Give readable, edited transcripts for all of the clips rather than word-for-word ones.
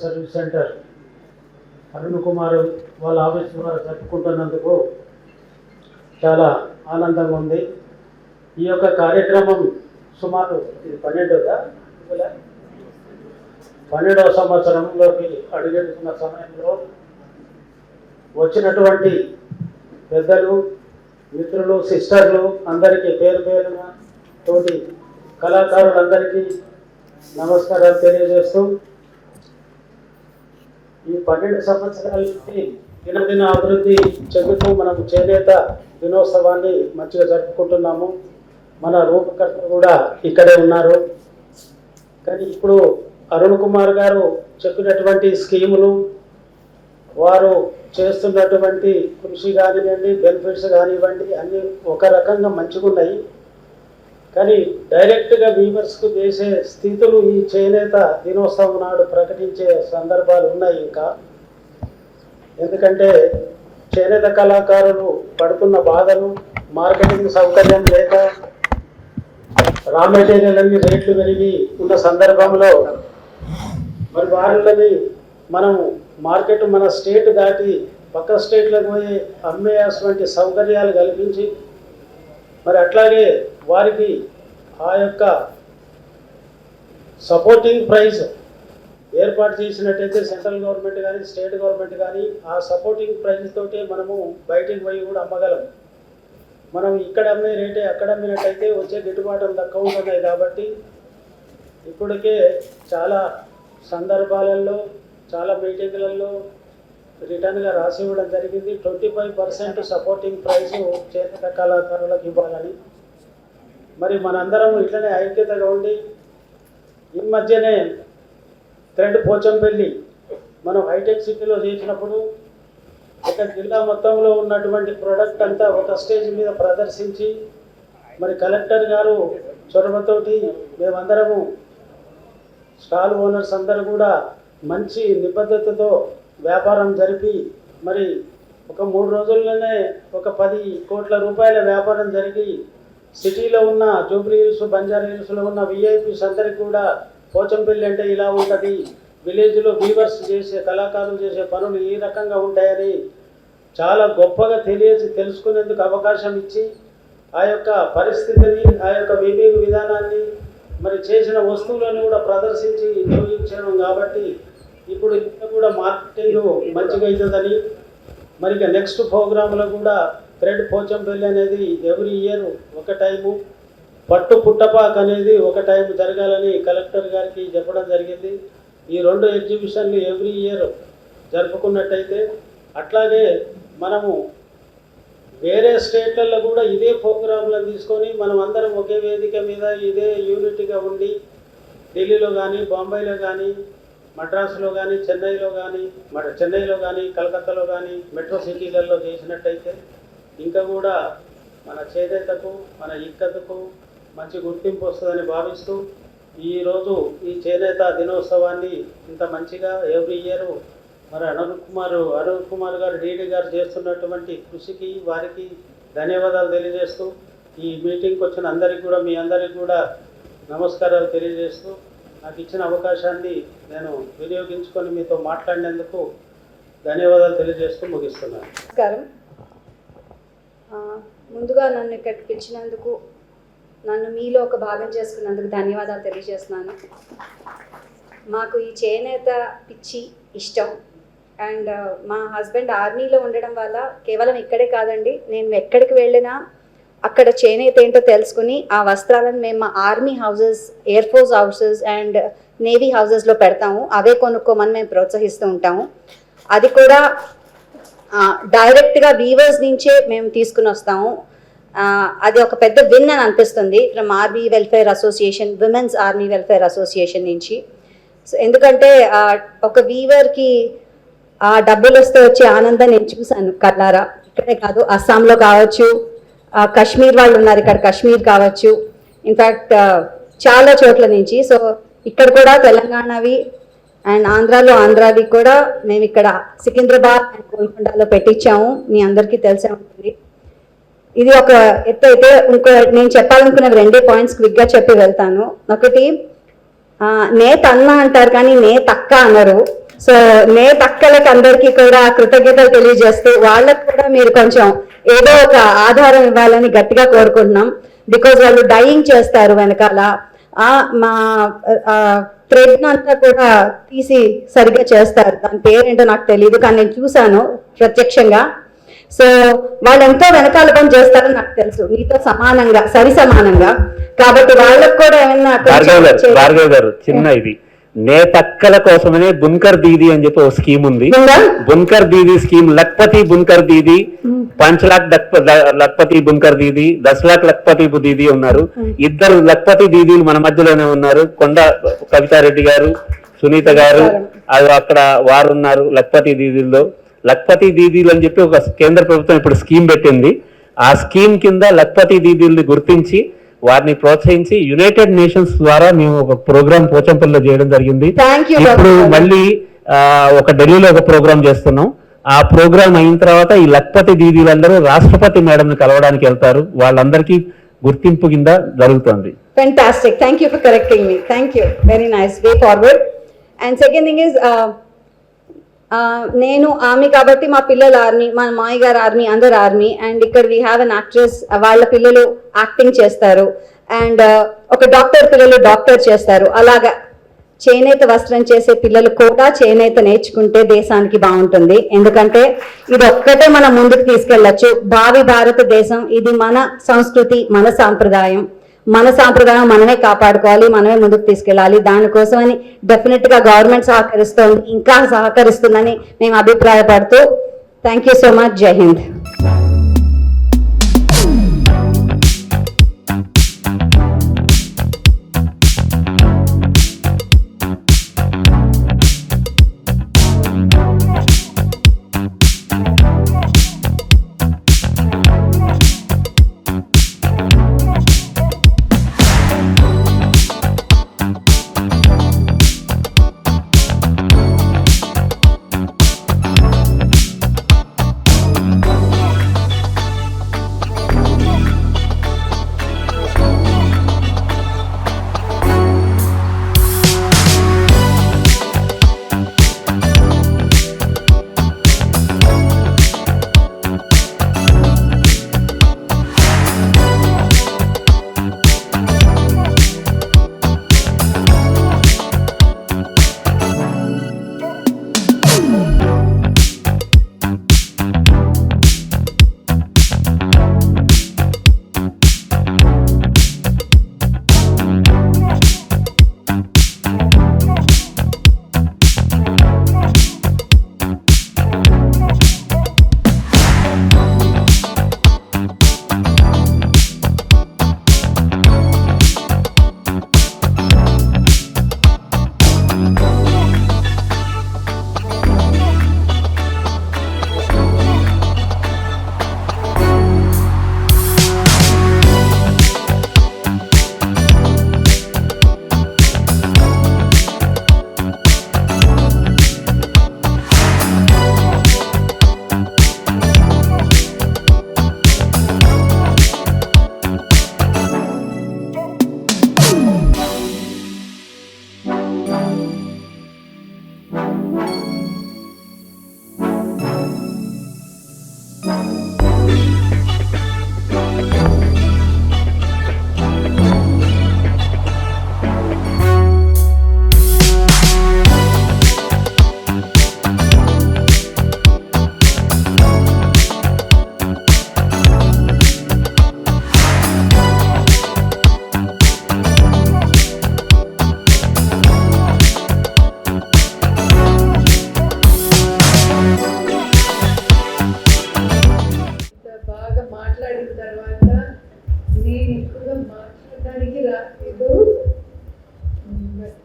Service centre Arun Kumar వాళ్ళ office ద్వారా జరుపుకుంటున్నందుకు చాలా ఆనందంగా ఉంది. ఈ యొక్క కార్యక్రమం సుమారు 12వ సంవత్సరంలోకి అడుగెడుతున్న సమయంలో వచ్చినటువంటి పెద్దలు, మిత్రులు, సిస్టర్లు అందరికీ పేరు పేరున తోటి కళాకారులందరికీ నమస్కారాలు తెలియజేస్తూ ఈ 12 సంవత్సరాలకి దినదిన అభివృద్ధి చెందుతూ మనం చేనేత దినోత్సవాన్ని మంచిగా జరుపుకుంటున్నాము. మన రూపకర్త కూడా ఇక్కడే ఉన్నారు. కానీ ఇప్పుడు అరుణ్ కుమార్ గారు చెప్పినటువంటి స్కీములు వారు చేస్తున్నటువంటి కృషి కానివ్వండి, బెనిఫిట్స్ కానివ్వండి, అన్నీ ఒక రకంగా మంచిగా ఉన్నాయి. కానీ డైరెక్ట్గా వీవర్స్కు చేసే స్థితులు ఈ చేనేత దినోత్సవం నాడు ప్రకటించే సందర్భాలు ఉన్నాయి. ఇంకా ఎందుకంటే చేనేత కళాకారులు పడుతున్న బాధలు, మార్కెటింగ్ సౌకర్యం లేక రా మెటీరియల్ అన్ని రేట్లు పెరిగి ఉన్న సందర్భంలో మరి వాళ్ళని మనం మార్కెట్ మన స్టేట్ దాటి పక్క స్టేట్లకు పోయి అమ్మేటువంటి సౌకర్యాలు కల్పించి మరి అట్లాగే వారికి ఆ యొక్క సపోర్టింగ్ ప్రైజ్ ఏర్పాటు చేసినట్టయితే సెంట్రల్ గవర్నమెంట్ కానీ స్టేట్ గవర్నమెంట్ కానీ ఆ సపోర్టింగ్ ప్రైజ్ తోటే మనము బయటికి పోయి కూడా అమ్మగలం. మనం ఇక్కడ అమ్మే రేటే అక్కడ అమ్మినట్టయితే వచ్చే గిట్టుబాటులు తక్కువ ఉన్నాయి. కాబట్టి ఇప్పటికే చాలా సందర్భాలలో చాలా మీటింగ్లలో రిటర్న్గా రాసి ఇవ్వడం జరిగింది. 25% సపోర్టింగ్ ప్రైజ్ చేనేత కళాకారులకు ఇవ్వాలని. మరి మనందరం ఇట్లనే ఐక్యతగా ఉండి ఈ మధ్యనే థ్రెడ్ పోచంపల్లి మనం హైటెక్ సిటీలో చేసినప్పుడు ఒక జిల్లా మొత్తంలో ఉన్నటువంటి ప్రోడక్ట్ అంతా ఒక స్టేజ్ మీద ప్రదర్శించి మరి కలెక్టర్ గారు చొరవతోటి మేమందరము స్టాల్ ఓనర్స్ అందరూ కూడా మంచి నిబద్ధతతో వ్యాపారం జరిపి మరి ఒక 3 రోజుల్లోనే ఒక 10 కోట్ల రూపాయల వ్యాపారం జరిగి సిటీలో ఉన్న జూబ్లీ హిల్స్, బంజారా హిల్స్లో ఉన్న విఐపీస్ అందరికీ కూడా పోచంపల్లి అంటే ఇలా ఉంటుంది, విలేజ్లో వీవర్స్ చేసే కళాకారులు చేసే పనులు ఈ రకంగా ఉంటాయని చాలా గొప్పగా తెలుసుకునేందుకు అవకాశం ఇచ్చి ఆ యొక్క పరిస్థితిని, ఆ యొక్క వీవింగ్ విధానాన్ని మరి చేసిన వస్తువులను కూడా ప్రదర్శించి చూపించడం. కాబట్టి ఇప్పుడు ఇంకా కూడా మార్కెటింగ్ మంచిగా అవుతుందని మరి ఇక నెక్స్ట్ ప్రోగ్రాంలో కూడా థ్రెడ్ పోచంపల్లి అనేది ఎవ్రీ ఇయర్ ఒక టైము, పట్టు పుట్టపాక్ అనేది ఒక టైం జరగాలని కలెక్టర్ గారికి చెప్పడం జరిగింది. ఈ 2 ఎగ్జిబిషన్లు ఎవ్రీ ఇయర్ జరుపుకున్నట్టయితే అట్లాగే మనము వేరే స్టేట్లలో కూడా ఇదే ప్రోగ్రాంలను తీసుకొని మనం అందరం ఒకే వేదిక మీద ఇదే యూనిట్గా ఉండి ఢిల్లీలో కానీ, బాంబేలో కానీ, మద్రాసులో కానీ, చెన్నైలో కానీ, కలకత్తాలో కానీ మెట్రో సిటీలలో చేసినట్టయితే ఇంకా కూడా మన చేనేతకు, మన ఇక్కతకు మంచి గుర్తింపు వస్తుందని భావిస్తూ ఈరోజు ఈ చేనేత దినోత్సవాన్ని ఇంత మంచిగా ఎవ్రీ ఇయర్ మరి అరుణ్ కుమార్ గారు డీడీ గారు చేస్తున్నటువంటి కృషికి వారికి ధన్యవాదాలు తెలియజేస్తూ ఈ మీటింగ్కి వచ్చిన అందరికీ కూడా మీ అందరికీ కూడా నమస్కారాలు తెలియజేస్తూ నాకు ఇచ్చిన అవకాశాన్ని నేను వినియోగించుకొని మీతో మాట్లాడినందుకు ధన్యవాదాలు తెలియజేస్తూ ముగిస్తున్నాను. నమస్కారం. ముందుగా నన్ను ఇక్కడికి పిలిచినందుకు, నన్ను మీలో ఒక భాగం చేసుకున్నందుకు ధన్యవాదాలు తెలియజేస్తున్నాను. మాకు ఈ చేనేత పిచ్చి ఇష్టం. అండ్ మా హస్బెండ్ ఆర్మీలో ఉండడం వల్ల కేవలం ఇక్కడే కాదండి, నేను ఎక్కడికి వెళ్ళినా అక్కడ చేనేత ఏంటో తెలుసుకుని ఆ వస్త్రాలను మేము మా army houses, air force houses and navy హౌసెస్లో పెడతాము. అవే కొనుక్కోమని మేము ప్రోత్సహిస్తూ ఉంటాము. అది కూడా డైరెక్ట్గా వీవర్స్ నుంచే మేము తీసుకుని వస్తాము. అది ఒక పెద్ద విన్ అని అనిపిస్తుంది from army welfare association, women's army welfare association నుంచి. సో ఎందుకంటే ఒక వీవర్కి ఆ డబ్బులు వస్తే వచ్చే ఆనందం నేను చూశాను కళ్ళారా. ఇక్కడే కాదు, అస్సాంలో కావచ్చు, కాశ్మీర్ వాళ్ళు ఉన్నారు ఇక్కడ, కాశ్మీర్ కావచ్చు, ఇన్ఫ్యాక్ట్ చాలా చోట్ల నుంచి. సో ఇక్కడ కూడా తెలంగాణవి అండ్ ఆంధ్రావి కూడా మేము ఇక్కడ సికింద్రాబాద్ అండ్ గోల్కొండలో పెట్టించాము. మీ అందరికీ తెలిసే ఉంటుంది. ఇది ఒక ఎత్తు అయితే ఇంకో నేను చెప్పాలనుకున్న 2 పాయింట్స్ క్విక్గా చెప్పి వెళ్తాను. ఒకటి, నేతన్న అంటారు కానీ నేతక్క అన్నారు. సో నేతక్కలకి అందరికీ కూడా కృతజ్ఞతలు తెలియజేస్తూ వాళ్ళకు కూడా మీరు కొంచెం ఏదో ఒక ఆధారం ఇవ్వాలని గట్టిగా కోరుకుంటున్నాం. బికాజ్ వాళ్ళు డైయింగ్ చేస్తారు వెనకాల. మా థ్రెడ్ అంతా కూడా తీసి సరిగ్గా చేస్తారు. దాని పేరేంటో నాకు తెలియదు కానీ నేను చూశాను ప్రత్యక్షంగా. సో వాళ్ళు ఎంతో వెనకాల పని చేస్తారని నాకు తెలుసు, మీతో సమానంగా, సరి సమానంగా. కాబట్టి వాళ్ళకు కూడా ఏమన్నా భార్గవ్ గారు చిన్న ఇది నేతక్కల కోసమనే బున్కర్ దీది అని చెప్పి ఒక స్కీమ్ ఉంది. బున్కర్ దీది స్కీమ్, లక్పతి బున్కర్ దీది, 5 लाख లక్పతి బున్కర్ దీది, 10 लाख లక్పతి దీది ఉన్నారు. 2 లక్పతి దీదీలు మన మధ్యలోనే ఉన్నారు. కొండ కవితారెడ్డి గారు, సునీత గారు, అక్కడ వారు ఉన్నారు లక్పతి దీదీల్లో. లక్పతి దీదీలు అని చెప్పి ఒక కేంద్ర ప్రభుత్వం ఇప్పుడు స్కీమ్ పెట్టింది. ఆ స్కీమ్ కింద లక్పతి దీదీల్ని గుర్తించి వారిని ప్రోత్సహించి యునైటెడ్ నేషన్స్ ద్వారా మేము ఒక ప్రోగ్రామ్ పోచంపల్లిలో చేయడం జరిగింది. Thank you, ఇప్పుడు Dr. మళ్ళీ ఒక ఢిల్లీలో ఒక ప్రోగ్రామ్ చేస్తున్నాం. ఆ ప్రోగ్రామ్ అయిన తర్వాత ఈ లక్పతి దీదీలందరూ రాష్ట్రపతి మేడంని కలవడానికి వెళ్తారు. వాళ్ళందరికీ గుర్తింపు కింద జరుగుతుంది. Fantastic. Thank you for correcting me. Thank you. Very nice. Way forward. And second thing is, నేను ఆర్మీ కాబట్టి మా పిల్లలు ఆర్మీ, మా మాయ గారు ఆర్మీ, అందరు ఆర్మీ. అండ్ ఇక్కడ వీ హ్యావ్ అన్ యాక్ట్రెస్, వాళ్ళ పిల్లలు యాక్టింగ్ చేస్తారు. అండ్ ఒక డాక్టర్ పిల్లలు డాక్టర్ చేస్తారు. అలాగా చేనేత వస్త్రం చేసే పిల్లలు కూడా చేనేత నేర్చుకుంటే దేశానికి బాగుంటుంది. ఎందుకంటే ఇది ఒక్కటే మనం ముందుకు తీసుకెళ్ళచ్చు. భావి భారతదేశం, ఇది మన సంస్కృతి, మన సాంప్రదాయం మనమే కాపాడుకోవాలి, మనమే ముందుకు తీసుకెళ్ళాలి. దానికోసమని డెఫినెట్ గా గవర్నమెంట్ సహకరిస్తోంది, ఇంకా సహకరిస్తుందని మేము అభిప్రాయపడుతూ థ్యాంక్ యూ సో మచ్. జై హింద్.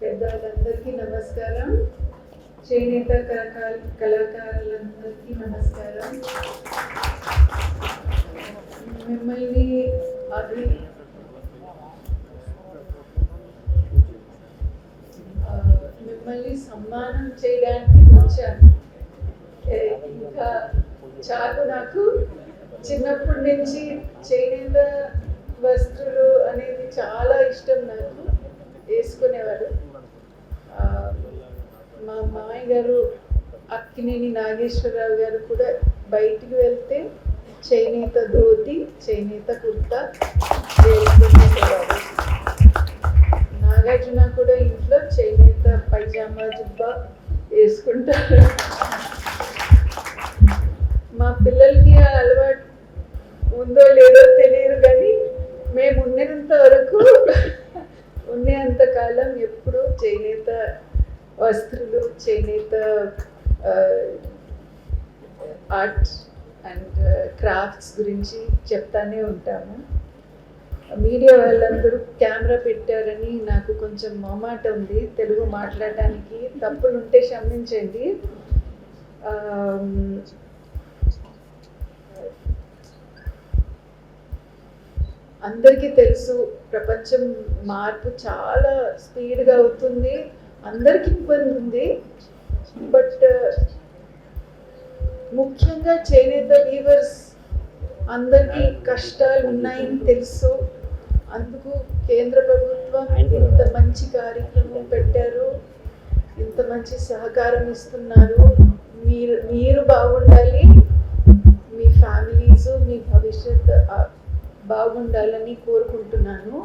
పెద్దలందరికీ నమస్కారం. చేనేత కళాకారులందరికీ నమస్కారం. మిమ్మల్ని సన్మానం చేయడానికి వచ్చాను. ఇంకా చాలు, నాకు చిన్నప్పటి నుంచి చేనేత వస్త్రులు అనేది చాలా ఇష్టం. నాకు వేసుకునేవారు. మా మామయ్య గారు అక్కినేని నాగేశ్వరరావు గారు కూడా బయటికి వెళ్తే చేనేత ధోతి, చేనేత కుర్తా వేసుకునేవారు. నాగార్జున కూడా ఇంట్లో చేనేత పైజామా జుబ్బా వేసుకుంటారు. మా పిల్లలకి ఆ అలవాటు ఉందో లేదో తెలియదు, కానీ మేము ఉన్నంత కాలం ఎప్పుడూ చేనేత వస్త్రులు, చేనేత ఆర్ట్ అండ్ క్రాఫ్ట్స్ గురించి చెప్తానే ఉంటాము. మీడియా వాళ్ళందరూ కెమెరా పెట్టారని నాకు కొంచెం మొహమాట ఉంది తెలుగు మాట్లాడడానికి. తప్పులుంటే క్షమించండి. అందరికీ తెలుసు ప్రపంచం మార్పు చాలా స్పీడ్గా అవుతుంది, అందరికీ ఇబ్బంది ఉంది. బట్ ముఖ్యంగా చేనేత వీవర్స్ అందరికీ కష్టాలు ఉన్నాయని తెలుసు. అందుకు కేంద్ర ప్రభుత్వం ఇంత మంచి కార్యక్రమం పెట్టారు, ఇంత మంచి సహకారం ఇస్తున్నారు. మీరు బాగుండాలి, మీ ఫ్యామిలీస్, మీ భవిష్యత్ బాగుండాలని కోరుకుంటున్నాను.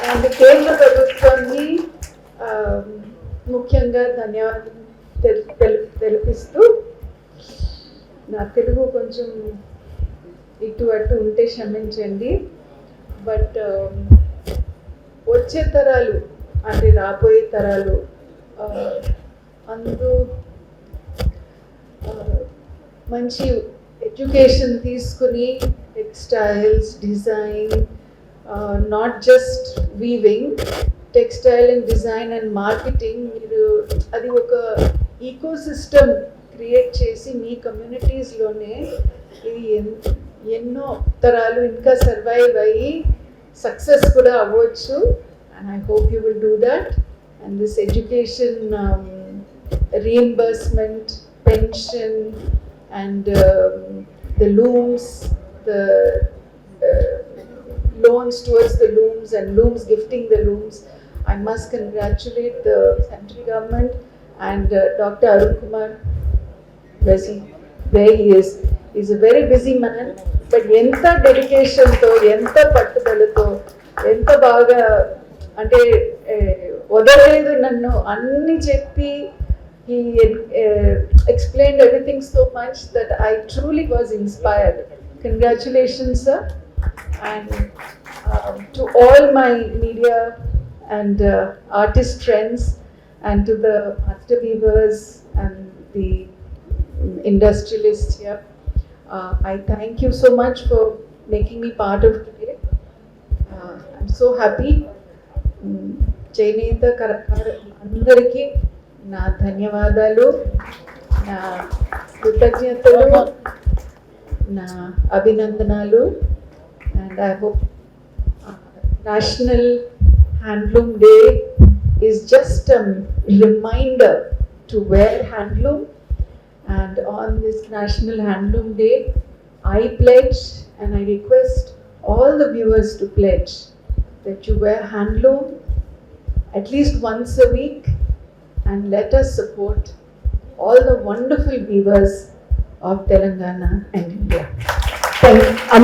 అండ్ కేంద్ర ప్రభుత్వాన్ని ముఖ్యంగా ధన్యవాదాలు తెలిపిస్తూ, నా తెలుగు కొంచెం ఇటు అటు ఉంటే క్షమించండి. బట్ వచ్చే తరాలు అంటే రాబోయే తరాలు అందరూ మంచి ఎడ్యుకేషన్ తీసుకుని textiles design, not just weaving, textile and design and marketing, మీరు అది ఒక ఈకో సిస్టమ్ క్రియేట్ చేసి మీ కమ్యూనిటీస్లోనే ఇది ఎన్నో తరాలు ఇంకా సర్వైవ్ అయ్యి సక్సెస్ కూడా అవ్వచ్చు. And I hope you will do that. And this education reimbursement, pension, and the looms, the loans towards the looms, and looms gifting the looms. I must congratulate the central government and Dr. Arun Kumar. Where he is. He's a very busy man, but enta dedication tho, enta pattudalato, enta baga ante వదలలేదు నన్ను అన్ని చెప్పి, he explained everything so much that I truly was inspired. Congratulations, sir. And to all my media and artist friends, and to the master weavers and the industrialists here, I thank you so much for making me part of today. I'm so happy. చేనేత అందరికీ నా ధన్యవాదాలు, నా కృతజ్ఞతలు, నా అభినందనాలు. And I hope national handloom day is just a reminder to wear handloom. And on this National Handloom Day, I pledge and I request all the viewers to pledge that you wear handloom at least once a week, and let us support all the wonderful weavers of Telangana and India. Thank you.